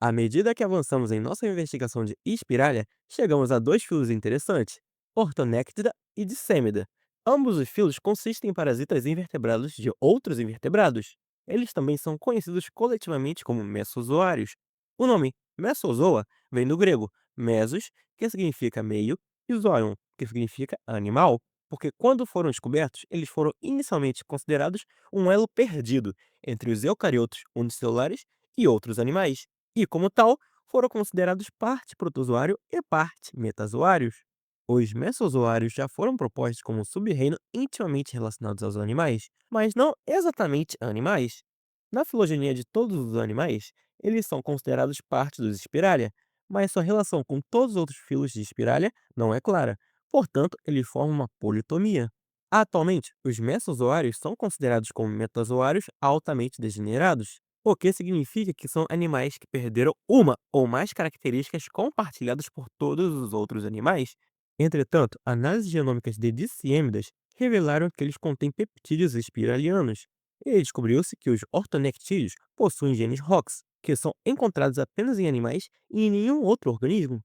À medida que avançamos em nossa investigação de Espiralha, chegamos a dois filos interessantes, Orthonectida e Dissêmida. Ambos os filos consistem em parasitas invertebrados de outros invertebrados. Eles também são conhecidos coletivamente como mesozoários. O nome Mesozoa vem do grego mesos, que significa meio, e zoion, que significa animal, porque quando foram descobertos, eles foram inicialmente considerados um elo perdido entre os eucariotos unicelulares e outros animais e, como tal, foram considerados parte protozoário e parte metazoários. Os mesozoários já foram propostos como um sub-reino intimamente relacionados aos animais, mas não exatamente animais. Na filogenia de todos os animais, eles são considerados parte dos Spiralia, mas sua relação com todos os outros filos de Spiralia não é clara. Portanto, eles formam uma politomia. Atualmente, os mesozoários são considerados como metazoários altamente degenerados, o que significa que são animais que perderam uma ou mais características compartilhadas por todos os outros animais. Entretanto, análises genômicas de diciêmidas revelaram que eles contêm peptídeos espiralianos, e descobriu-se que os ortonectídeos possuem genes ROX, que são encontrados apenas em animais e em nenhum outro organismo.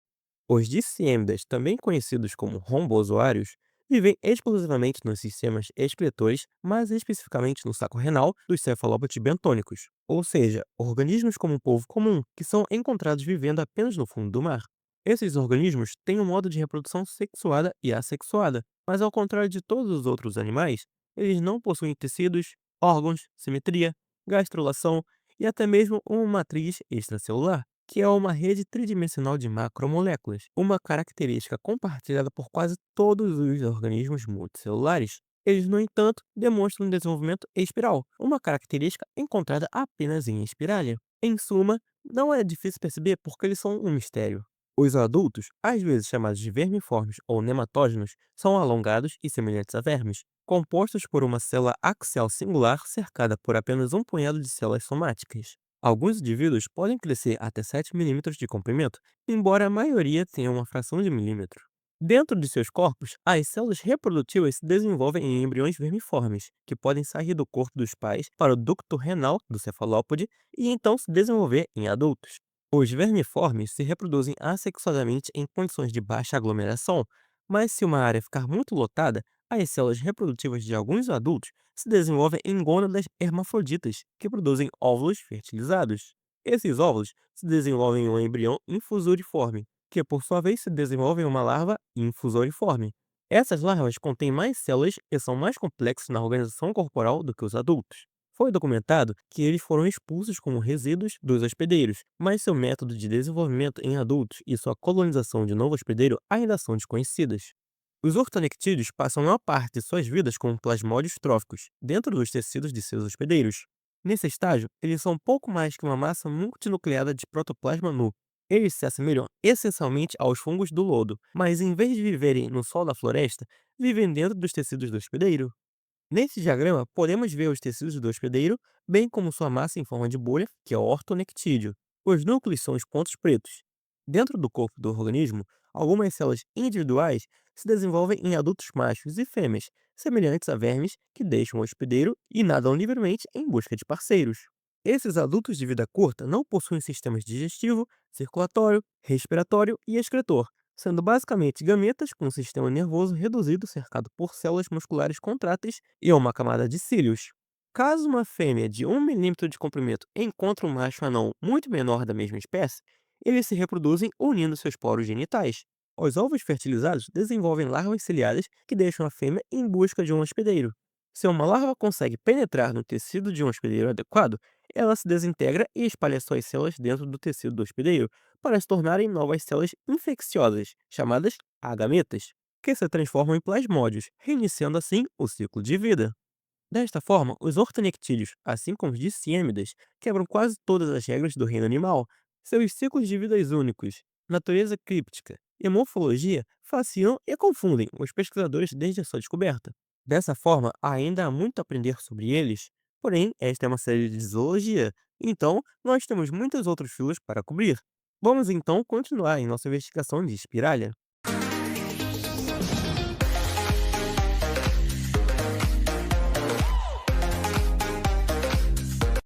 Os diciêmidas, também conhecidos como rombozoários, vivem exclusivamente nos sistemas excretores, mais especificamente no saco renal dos cefalópodes bentônicos, ou seja, organismos como o polvo comum, que são encontrados vivendo apenas no fundo do mar. Esses organismos têm um modo de reprodução sexuada e assexuada, mas ao contrário de todos os outros animais, eles não possuem tecidos, órgãos, simetria, gastrulação e até mesmo uma matriz extracelular, que é uma rede tridimensional de macromoléculas, uma característica compartilhada por quase todos os organismos multicelulares. Eles, no entanto, demonstram um desenvolvimento espiral, uma característica encontrada apenas em Espiralha. Em suma, não é difícil perceber porque eles são um mistério. Os adultos, às vezes chamados de vermiformes ou nematógenos, são alongados e semelhantes a vermes, compostos por uma célula axial singular cercada por apenas um punhado de células somáticas. Alguns indivíduos podem crescer até 7 milímetros de comprimento, embora a maioria tenha uma fração de milímetro. Dentro de seus corpos, as células reprodutivas se desenvolvem em embriões vermiformes, que podem sair do corpo dos pais para o ducto renal do cefalópode e então se desenvolver em adultos. Os vermiformes se reproduzem assexuadamente em condições de baixa aglomeração, mas se uma área ficar muito lotada, as células reprodutivas de alguns adultos se desenvolvem em gônadas hermafroditas, que produzem óvulos fertilizados. Esses óvulos se desenvolvem em um embrião infusoriforme, que por sua vez se desenvolve em uma larva infusoriforme. Essas larvas contêm mais células e são mais complexos na organização corporal do que os adultos. Foi documentado que eles foram expulsos como resíduos dos hospedeiros, mas seu método de desenvolvimento em adultos e sua colonização de novo hospedeiro ainda são desconhecidas. Os ortonectídeos passam a maior parte de suas vidas como plasmódios tróficos, dentro dos tecidos de seus hospedeiros. Nesse estágio, eles são pouco mais que uma massa multinucleada de protoplasma nu. Eles se assemelham essencialmente aos fungos do lodo, mas em vez de viverem no sol da floresta, vivem dentro dos tecidos do hospedeiro. Nesse diagrama, podemos ver os tecidos do hospedeiro, bem como sua massa em forma de bolha, que é o ortonectídeo. Os núcleos são os pontos pretos. Dentro do corpo do organismo, algumas células individuais se desenvolvem em adultos machos e fêmeas, semelhantes a vermes que deixam o hospedeiro e nadam livremente em busca de parceiros. Esses adultos de vida curta não possuem sistemas digestivo, circulatório, respiratório e excretor, sendo basicamente gametas com um sistema nervoso reduzido cercado por células musculares contráteis e uma camada de cílios. Caso uma fêmea de 1 milímetro de comprimento encontre um macho anão muito menor da mesma espécie, eles se reproduzem unindo seus poros genitais. Os ovos fertilizados desenvolvem larvas ciliadas que deixam a fêmea em busca de um hospedeiro. Se uma larva consegue penetrar no tecido de um hospedeiro adequado, ela se desintegra e espalha suas células dentro do tecido do hospedeiro para se tornarem novas células infecciosas, chamadas agametas, que se transformam em plasmódios, reiniciando assim o ciclo de vida. Desta forma, os ortonectídeos, assim como os diciêmidas, quebram quase todas as regras do reino animal. Seus ciclos de vidas únicos, natureza críptica e morfologia fascinam e confundem os pesquisadores desde a sua descoberta. Dessa forma, ainda há muito a aprender sobre eles, porém, esta é uma série de zoologia, então nós temos muitos outros filos para cobrir. Vamos então continuar em nossa investigação de espiralha.